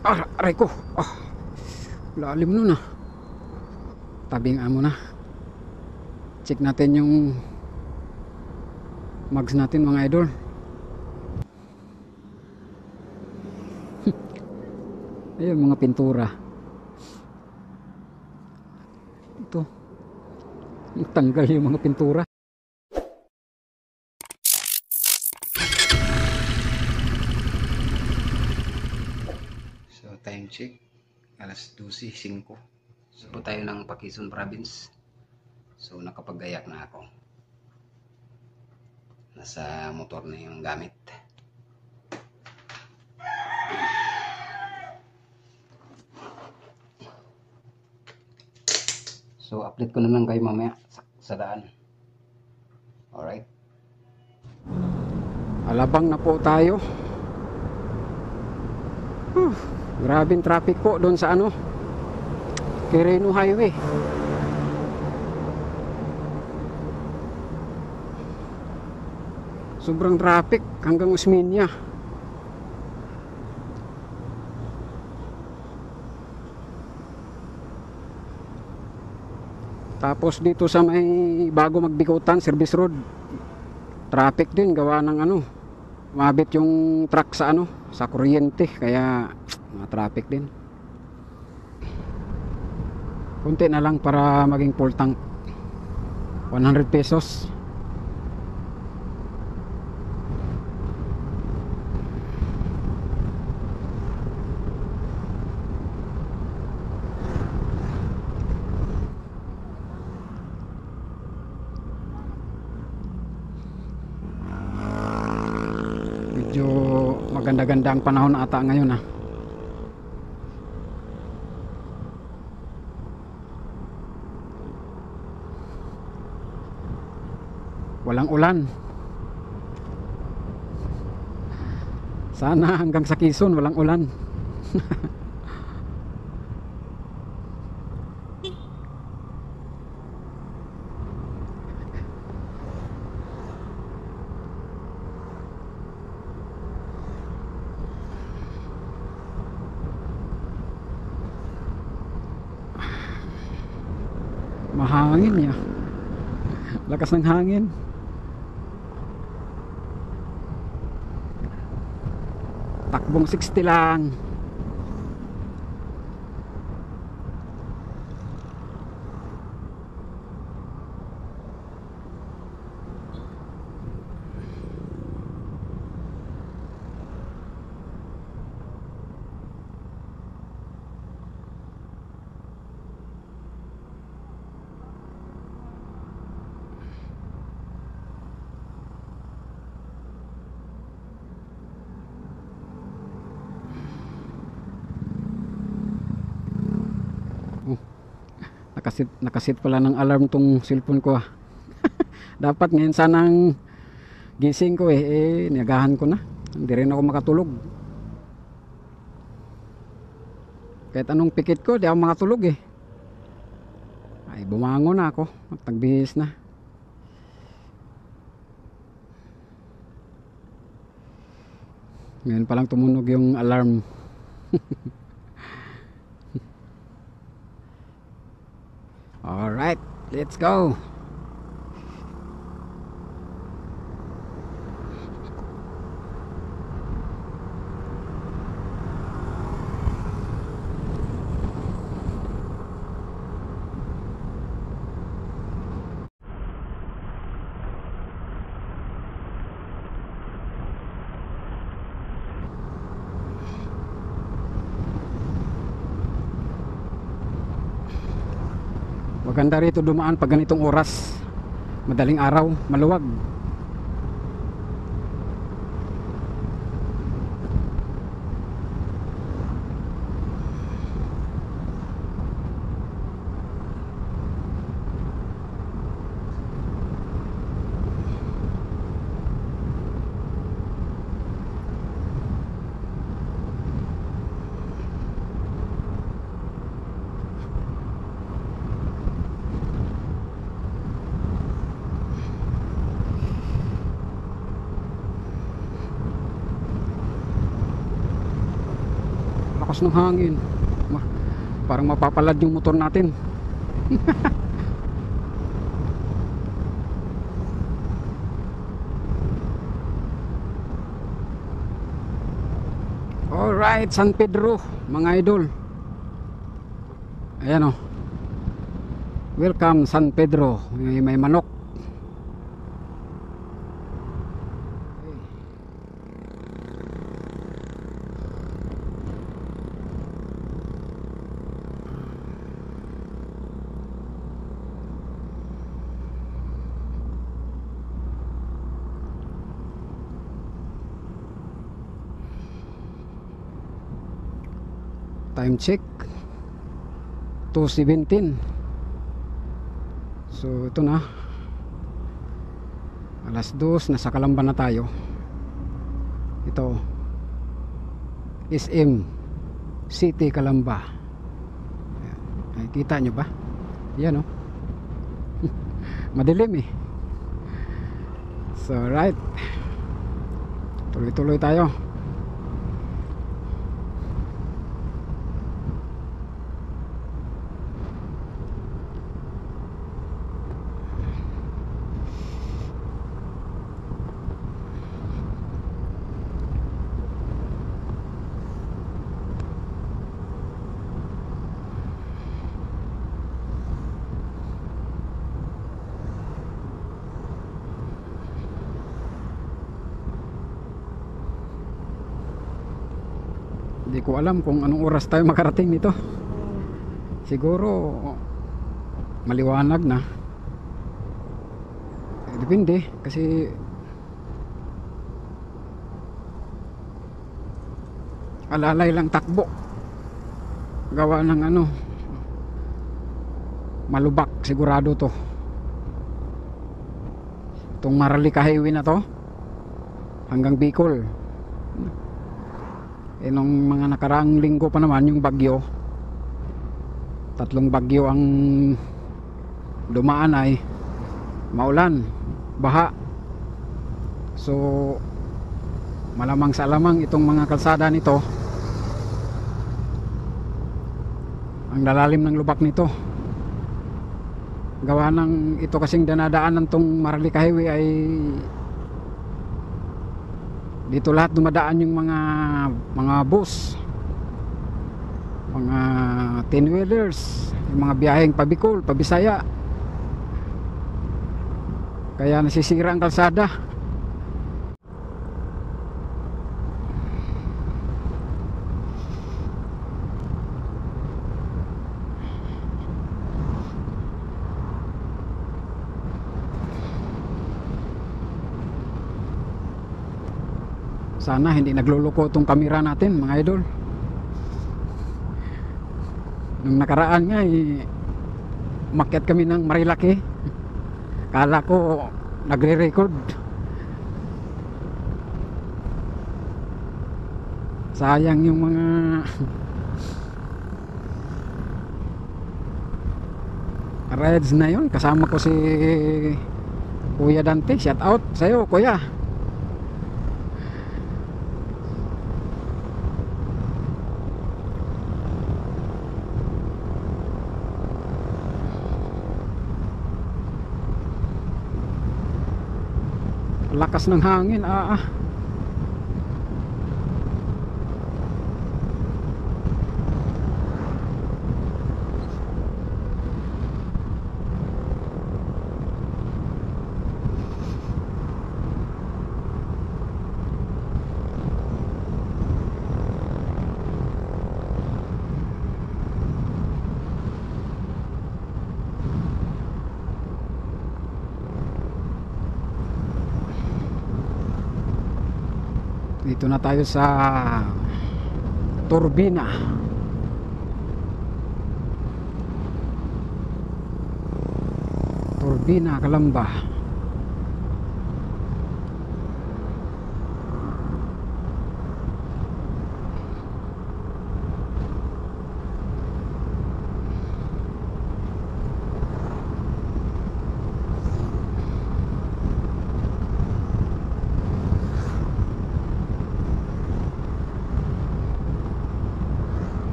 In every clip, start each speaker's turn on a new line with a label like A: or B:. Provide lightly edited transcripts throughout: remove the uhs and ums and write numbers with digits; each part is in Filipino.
A: Aray ko. Lalim nun ah. Tabing amo na. Check natin yung mags natin mga idol. Ayun mga pintura. Ito. Tanggal yung mga pintura. So time check. Alas 12:05. So tayo ng Pakison Province. So nakapagayak na ako. Nasa motor na yung gamit. So update ko na lang kayo mamaya sa daan. Alright. Alabang na po tayo. Grabing traffic po doon sa ano, Quirino Highway. Sobrang traffic hanggang Osmeña. Tapos dito sa may bago magbikutan, Service Road, traffic din gawa ng ano, mabit yung truck sa ano, sa kuryente, kaya traffic din. Kunti na lang para maging full tank. 100 pesos. Medyo maganda-ganda ang panahon ata ngayon ah. Walang ulan. Sana hanggang sa Quezon walang ulan. Mahangin niya. Lakas ng hangin. Takbong 60 lang. Nakasit pala ng alarm tong cellphone ko ah. Dapat ngayon sanang gising ko niyagahan ko na. Hindi rin ako makatulog. Kahit anong pikit ko, di ako makatulog eh. Ay, bumangon na ako. Tagbihis na. Ngayon palang tumunog yung alarm. Alright, let's go. Maganda rito dumaan pag ganitong oras. Madaling araw, maluwag. lakas ng hangin. Parang mapapalad yung motor natin. Alright, San Pedro mga idol. Ayan o. Welcome San Pedro. May manok. Time check 2:17. So ito na, alas 2, nasa Calamba na tayo. Ito SM City Calamba. Ay, kita nyo ba? Yan o. Madilim eh. So right, tuloy-tuloy tayo. Hindi ko alam kung anong oras tayo makarating nito. Siguro maliwanag na. Depende kasi alalay lang takbo. Gawa ng ano, malubak sigurado to. Itong Maralica Highway na to hanggang Bicol. Nung mga nakaraang linggo pa naman yung bagyo, 3 bagyo ang dumaan ay maulan, baha. So malamang sa alamang itong mga kalsada nito, ang lalalim ng lubak nito. Gawa ng ito kasing dinadaanan tong Maralica Highway ay dito lahat dumadaan yung mga bus, mga 10-wheelers, yung mga biyaheng pabicol, pabisaya. Kaya nasisira ang kalsada. Sana hindi nagluloko itong kamera natin mga idol. Nung nakaraan nga umakyat kami ng Marilaki, kala ko nagre-record. Sayang yung mga rides na yun. Kasama ko si Kuya Dante. Shout out sa'yo kuya. Lakas ng hangin. Dito na tayo sa Turbina. Turbina, Calamba.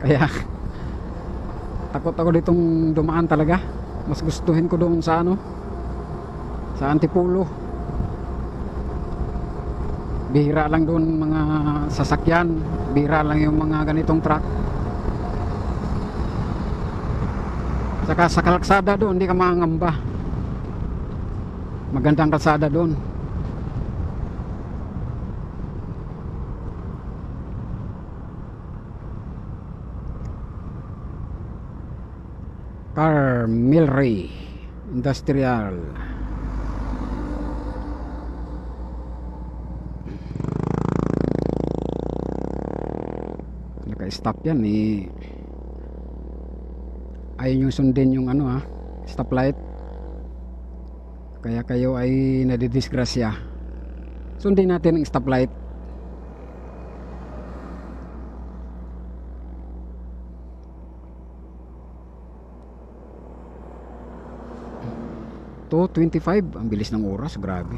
A: Kaya takot ako ditong dumaan talaga. Mas gustuhin ko doon sa ano, sa Antipolo. Bihira lang doon mga sasakyan, bihira lang yung mga ganitong truck. Saka sa kalsada doon, hindi ka mangangamba. Magandang kalsada doon. Carmilry Industrial. Naka-stop yan eh. Ayun yung sundin yung ano stoplight. Kaya kayo ay nadidisgrasya. Sundin natin ang stoplight. To 25, ang bilis ng oras, grabe.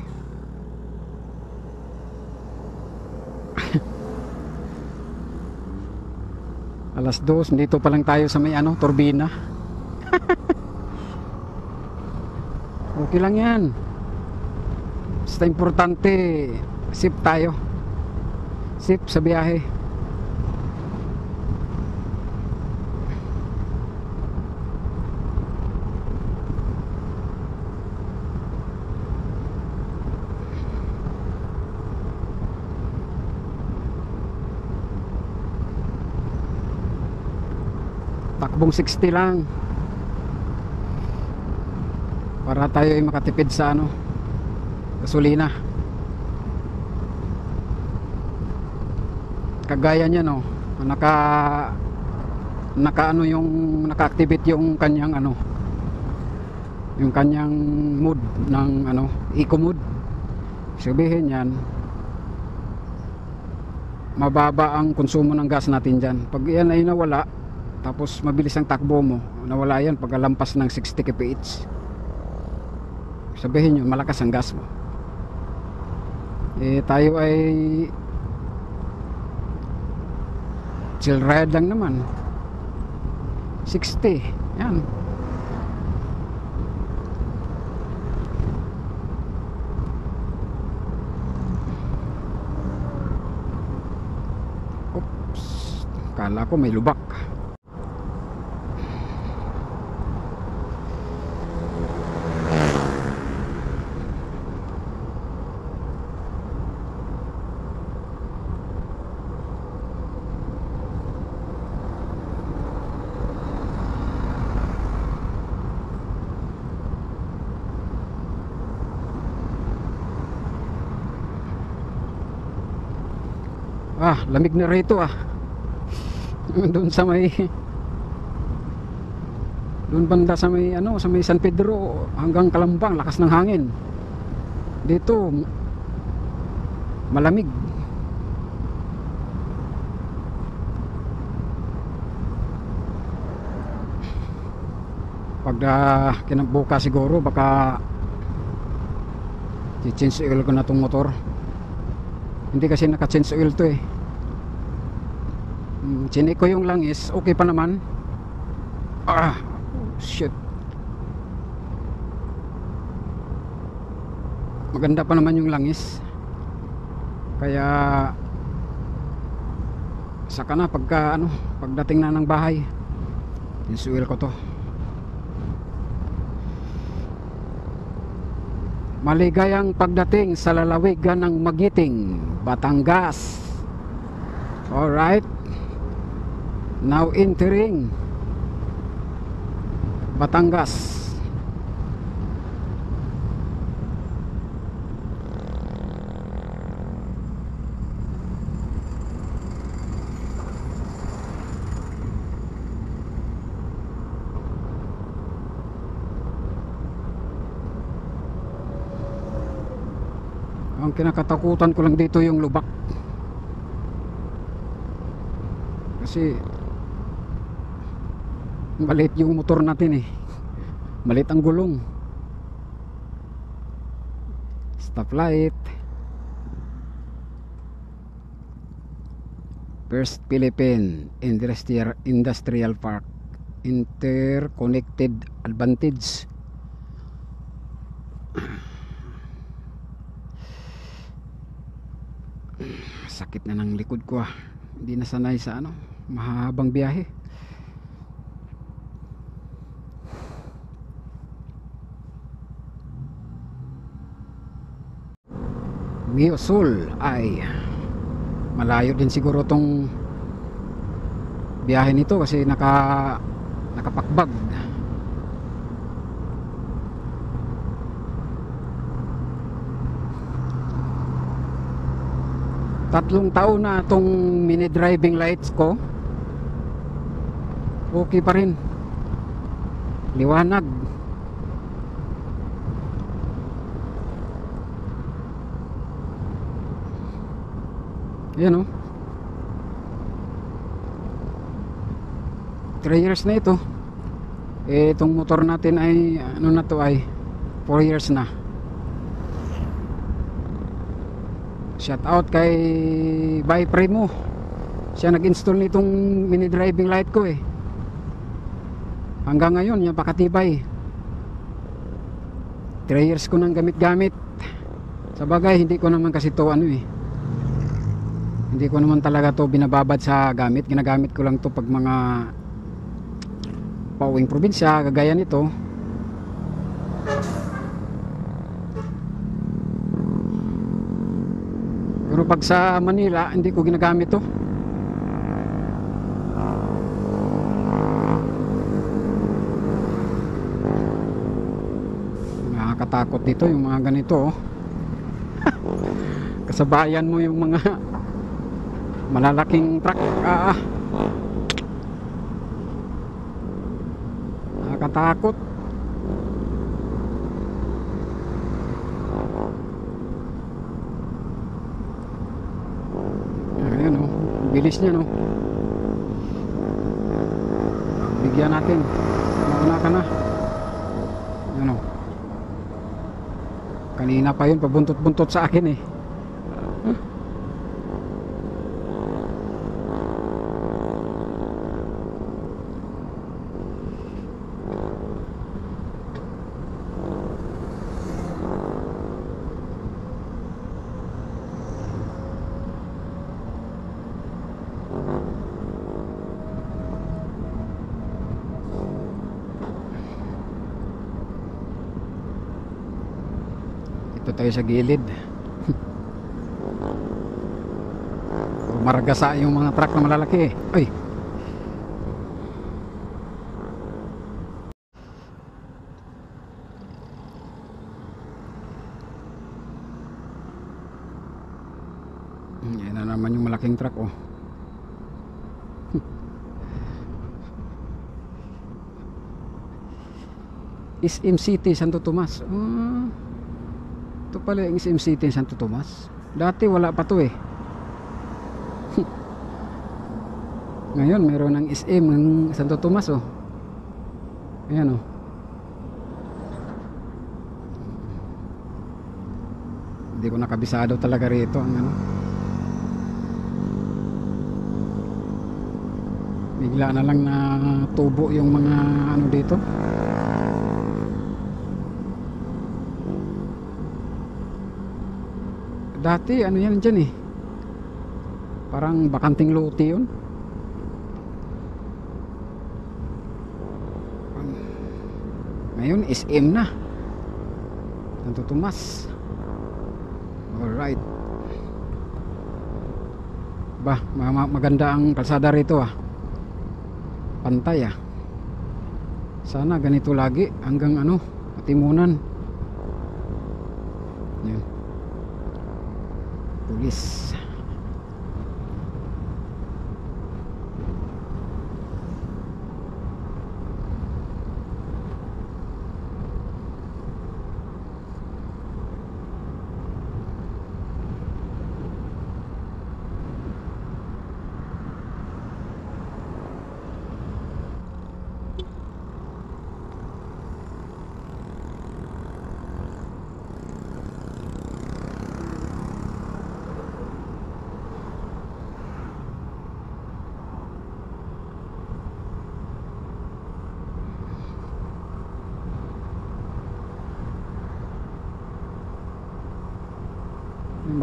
A: Alas 2, dito pa lang tayo sa may turbina. Okay lang yan. Basta importante, safe tayo. Safe sa biyahe. Takbong 60 lang para tayo ay makatipid sa gasolina. Kagaya niya naka yung naka-activate yung kanyang yung kanyang mode ng eco mode. Sabihin yan, mababa ang konsumo ng gas natin dyan. Pag yan ay nawala, tapos mabilis ang takbo mo, nawala yan pagkalampas ng 60 kph. Sabihin nyo, malakas ang gas mo. Tayo ay chill ride lang naman. 60, yan. Oops, kala ko may lubak. Lamig na rito doon sa may doon banda sa may sa may San Pedro hanggang Calambang, lakas ng hangin. Dito malamig. Pag kinabukas siguro baka i-change oil ko na tong motor. Hindi kasi naka-change oil to chinik ko yung langis, okay pa naman. Shit, maganda pa naman yung langis. Kaya saka na pagdating na ng bahay, change oil ko to. Maligayang pagdating sa lalawigan ng Magiting, Batangas. Alright, now entering Batangas. Ang kinakatakutan ko lang dito yung lubak. Kasi maliit yung motor natin maliit ang gulong. Stoplight. First Philippine Industrial Park, interconnected advantage. Sakit na ng likod ko ah. Hindi na sanay sa ano, mahabang biyahe. Miosul ay malayo din siguro tong biyahe nito kasi nakapakbag. Tatlong taon na tong mini driving lights ko, okay pa rin, liwanag. Yan o, 3 years na ito. Itong motor natin ay ano na to, ay 4 years na. Shout out kay Bay Primo, siya nag-install nitong mini driving light ko eh. Hanggang ngayon yung pakatibay, 3 years ko nang gamit-gamit. Sa bagay hindi ko naman kasi to ano eh, hindi ko naman talaga to binababad sa gamit. Ginagamit ko lang to pag mga pauwing probinsya kagaya nito. Pero pag sa Manila hindi ko ginagamit to. Nakakatakot dito yung mga ganito oh. Kasabayan mo yung mga malalaking truck. Nakakatakot. Ayan o, bilis niya no. Bigyan natin, mauna ka na. Ayan o, kanina pa yun pabuntot-buntot sa akin eh. Ito tayo sa gilid. Maragasa yung mga truck na malalaki. Ay. Yan na naman yung malaking truck oh. SM City Santo Tomas. Ito pala yung SM City Santo Tomas. Dati wala pa to eh. Ngayon meron ng SM ng Santo Tomas oh. Ayan oh. Hindi ko nakabisado talaga rito ang ano. Bigla na lang na tubo yung mga ano dito. Dati ano yan dyan eh, parang bakanting lote yun. Ngayon SM na Santo Tomas. Alright. Bah, maganda ang kalsada rito ah. Pantay ah. Sana ganito lagi hanggang ano, Katimunan. Yan. Pulis.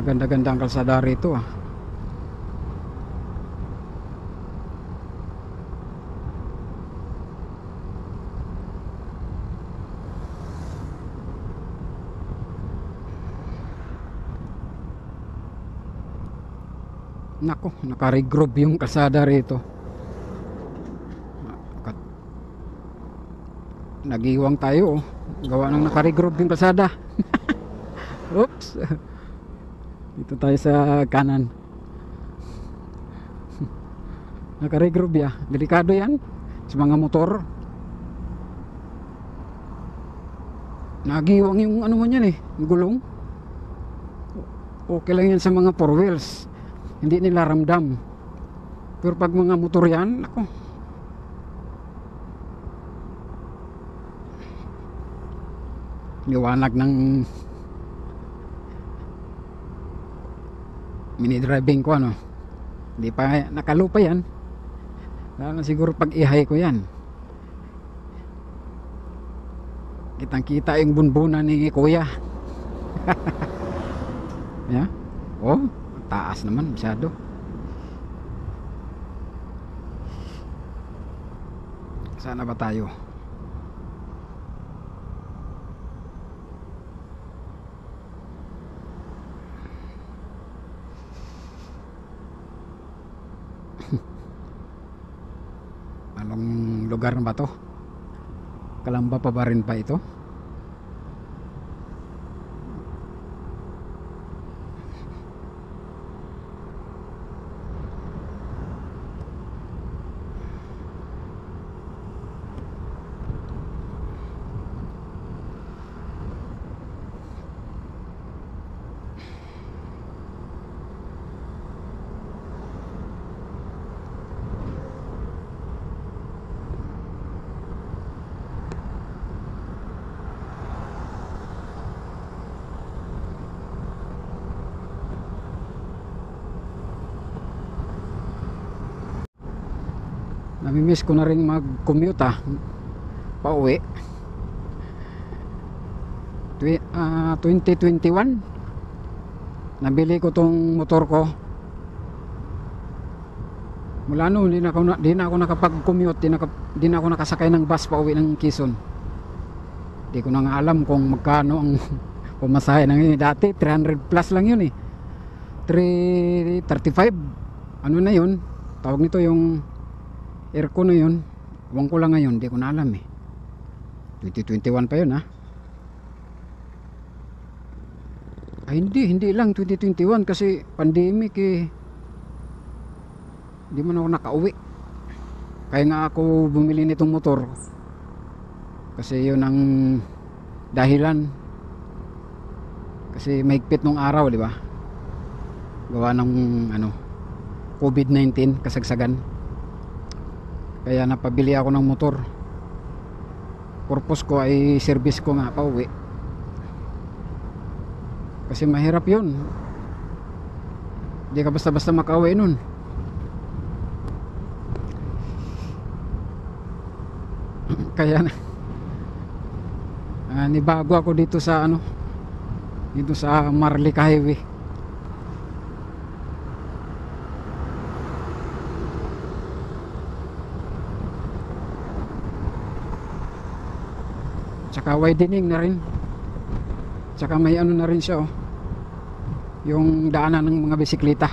A: Maganda-ganda ang kalsada rito ah. Nako, naka-regroove yung kalsada rito. Nagiwang tayo oh. Gawa ng naka-regroove yung kalsada. Oops. Dito tayo sa kanan. Naka-regroove ya. Delikado yan sa mga motor. Nagiwang yung ano mo yan eh, yung gulong. Okay lang yan sa mga four wheels, hindi nila ramdam. Pero pag mga motor yan, ako, liwanag ng mini driving ko ano, hindi pa nakalupa yan. Lalo siguro pag ihay ko yan, kitang kita yung bunbunan ni kuya. Yeah. Oh, taas naman masyado. Sana ba tayo? Anong lugar na ba to? Kalamba pa ba rin pa ito? Namimiss ko na rin mag-commute pauwi. 2021 nabili ko tong motor ko. Mula noon di na ako nakapag-commute, di na ako nakasakay ng bus pauwi ng Quezon. Di ko na nga alam kung magkano ang pumasahe ng yun. Dati 300 plus lang yun eh, 335 ano na yun tawag nito, yung aircon na yun. Huwag ko lang ngayon, di ko na alam eh. 2021 pa yun ha. Ay hindi lang 2021 kasi pandemic eh. Di man ako nakauwi. Kaya nga ako bumili nitong motor. Kasi yun ang dahilan. Kasi mahigpit nung araw, di ba? Gawa ng COVID-19 kasagsagan. Kaya napabili ako ng motor. Purpose ko ay service ko nga pauwi. Kasi mahirap yun. Hindi ka basta-basta makauwi nun. Kaya nibago ako dito sa dito sa Marlica Highway. Tsaka widening na rin. Tsaka may na rin siya yung daanan ng mga bisikleta.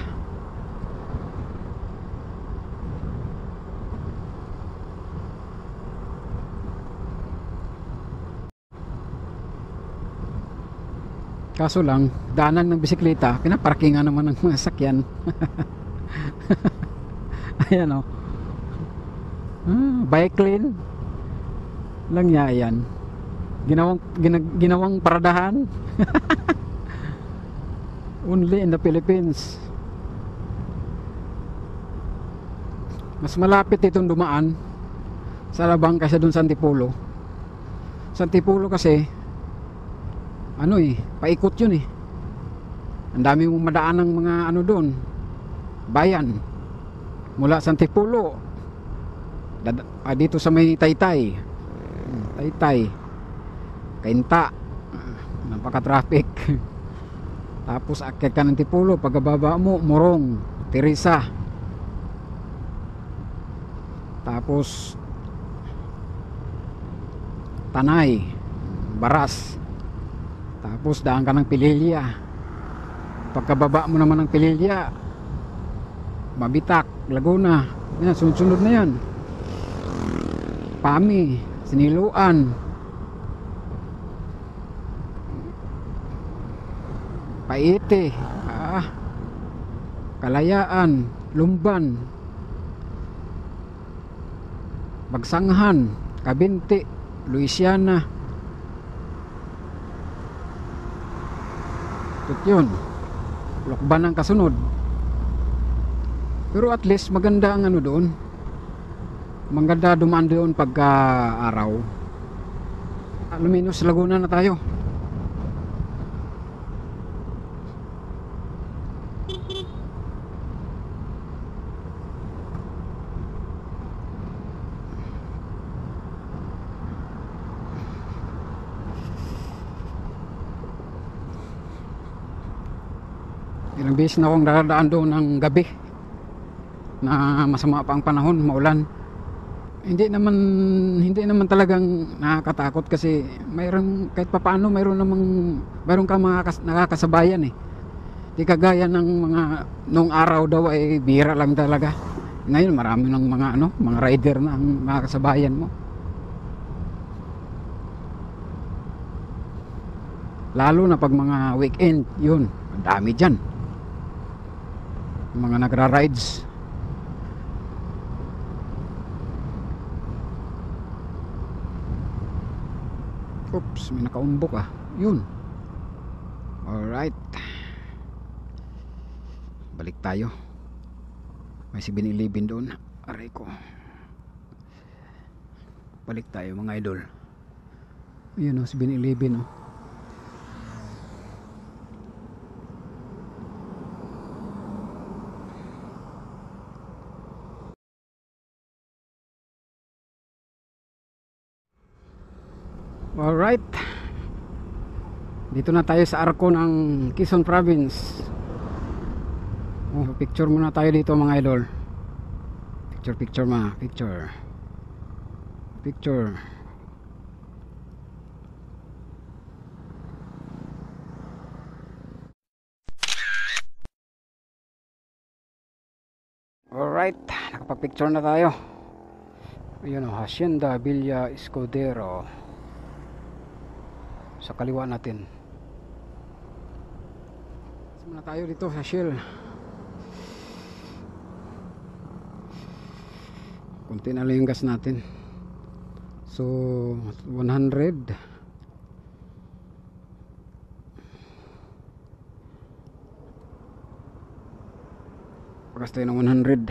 A: Kaso lang, daanan ng bisikleta, pinaparkingan naman ng mga sakyan. Ayan bike lane lang yan. Ginawang paradahan. Only in the Philippines. Mas malapit itong dumaan sa Alabang kaysa dun sa Antipolo. Sa Antipolo kasi paikot yun eh. Ang dami mong madaan ng mga doon, bayan. Mula sa Antipolo dito sa may Taytay, Kainta, napaka-traffic. Tapos akyat ka ng Tipolo, pagkababa mo Morong, Teresa. Tapos Tanay, Baras. Tapos daan ka ng Pililya. Pagkababa mo naman ng Pililya, Mabitak, Laguna. Yan, sunod-sunod na yan. Pami, Siniluan, Paite, Kalayaan, Lumban, Bagsanghan, Kabinti, Luisiana. Ito yun. Lokban ang kasunod. Pero at least maganda ang ano doon. Maganda dumaan doon pagka araw. Luminos, Laguna na tayo. Ilang beses na akong dadaan doon ng gabi na masama pa ang panahon, maulan. Hindi naman talagang nakakatakot kasi mayroon kahit papaano mayroon kang mga nakakasabayan eh. Di kagaya ng mga nung araw daw ay bira lang talaga. Ngayon marami ng mga rider na ang makakasabayan mo. Lalo na pag mga weekend, yun, ang dami diyan. Mga nagra-rides. Oops, may nakaumbok yun. Alright, balik tayo. May 7-Eleven doon. Aray ko. Balik tayo mga idol. Yun 7-Eleven Alright, dito na tayo sa arko ng Quezon Province. Picture muna tayo dito mga idol. Picture Alright, nakapag-picture na tayo. Ayun Hacienda Villa Escudero sa kaliwa natin. Muna tayo dito sa Shell. Kunti na lang yung gas natin. So 100. Pagas tayo ng 100.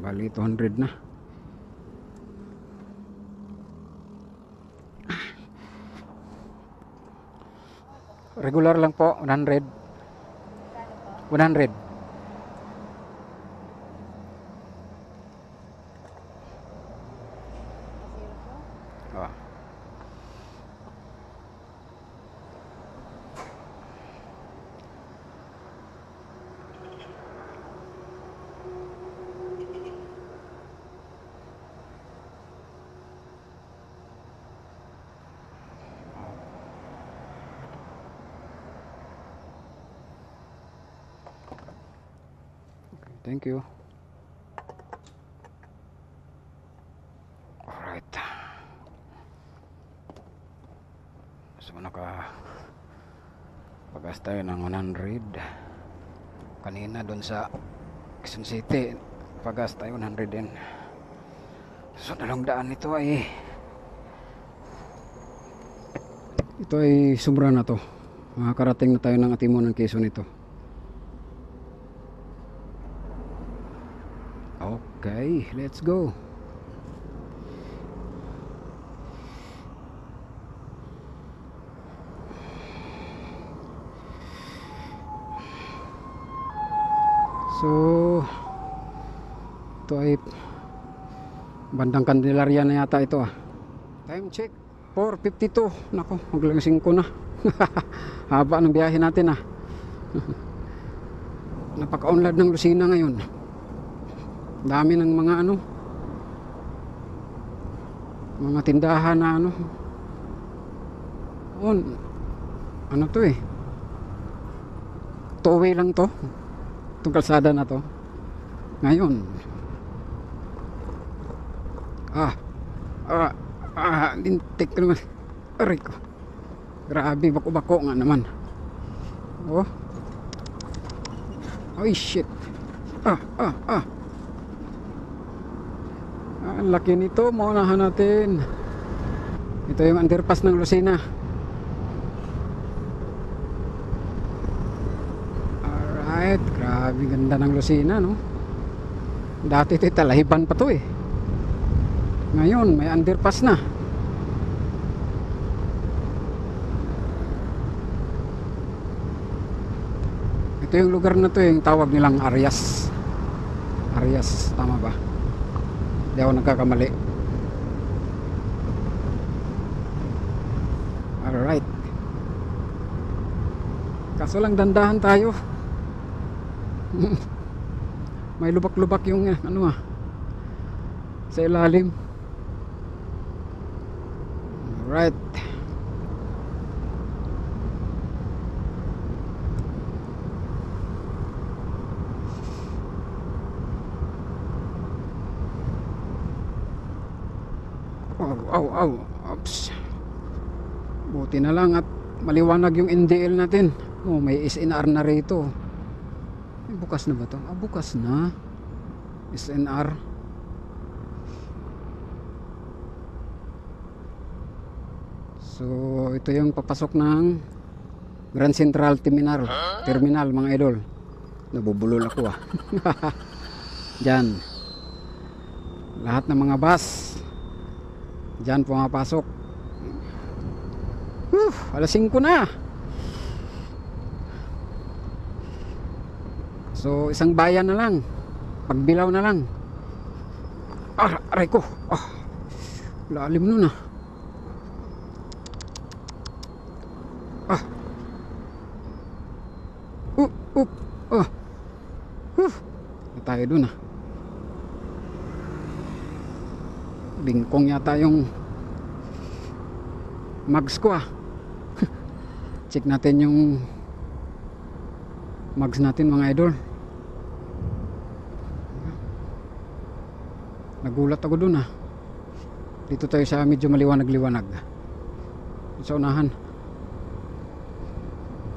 A: Bali 200 na. Regular lang po, 100. 100. Oh. Thank you. Alright. So pagas tayo ng 100. Kanina doon sa Quezon City, pagas tayo 100 din. So dalawang daan ito ay sobra na to. Makakarating na tayo ng Atimon ng Quezon ito. Okay, let's go. So ito ay bandang Candelaria na yata ito Time check 4:52. Nako, maglalasing ko na. Haba ng biyahe natin Napaka-unlad ng Lucena ngayon. Dami ng mga mga tindahan na ano to eh, two-way lang to, itong kalsada na to ngayon. Lintik ko naman, aray ko, grabe, bako-bako nga naman. Ay shit, ang laki nito. Maunahan natin. Ito yung underpass ng Lucena. Alright, grabe ganda ng Lucena, no? Dati ito talahiban pa to eh. Ngayon may underpass na. Ito yung lugar na to, yung tawag nilang Arias. Arias, tama ba? Hindi ako nagkakamali. Alright, kaso lang dandahan tayo. May lubak-lubak yung sa ilalim. Alright, oops. Buti na lang at maliwanag yung NDL natin. May SNR na rito. Bukas na ba to? Bukas na. SNR. So ito yung papasok ng Grand Central Terminal mga idol. Nabubulol ako Diyan lahat ng mga bus diyan pumapasok. Alas 5 na. So isang bayan na lang, Pagbilao na lang. Aray ko, lalim nun tayo dun bingkong yata yung mags ko check natin yung mags natin mga idol. Nagulat ako dun dito tayo sa medyo maliwanag-liwanag sa unahan.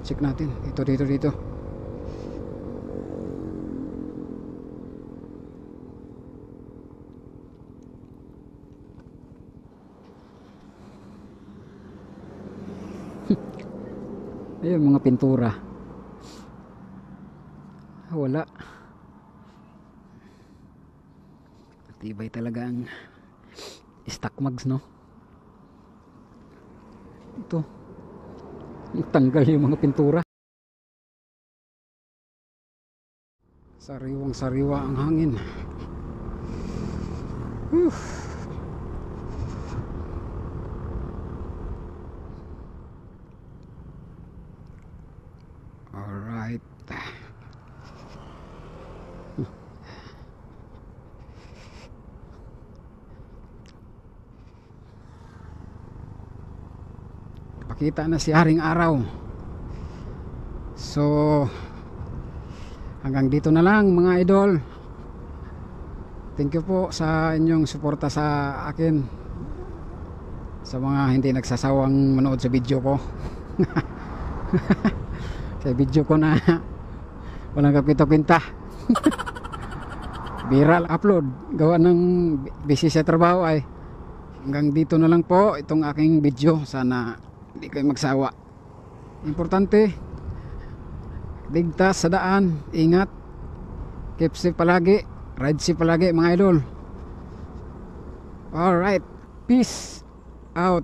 A: Check natin dito. Ayun mga pintura. Wala. Tibay talaga ang stock mags, no? Ito. Tanggal yung mga pintura. Sariwang sariwa ang hangin. Alright. Pakita na si Haring Araw. So hanggang dito na lang mga idol. Thank you po sa inyong suporta sa akin, sa mga hindi nagsasawang manood sa video ko. Sa video ko na walang kapita-kwenta. Viral upload, gawa ng busy sa trabaho ay. Hanggang dito na lang po itong aking video. Sana hindi kayo magsawa. Importante, ligtas sa daan, ingat, keep safe palagi, ride safe palagi mga idol. Alright, peace out.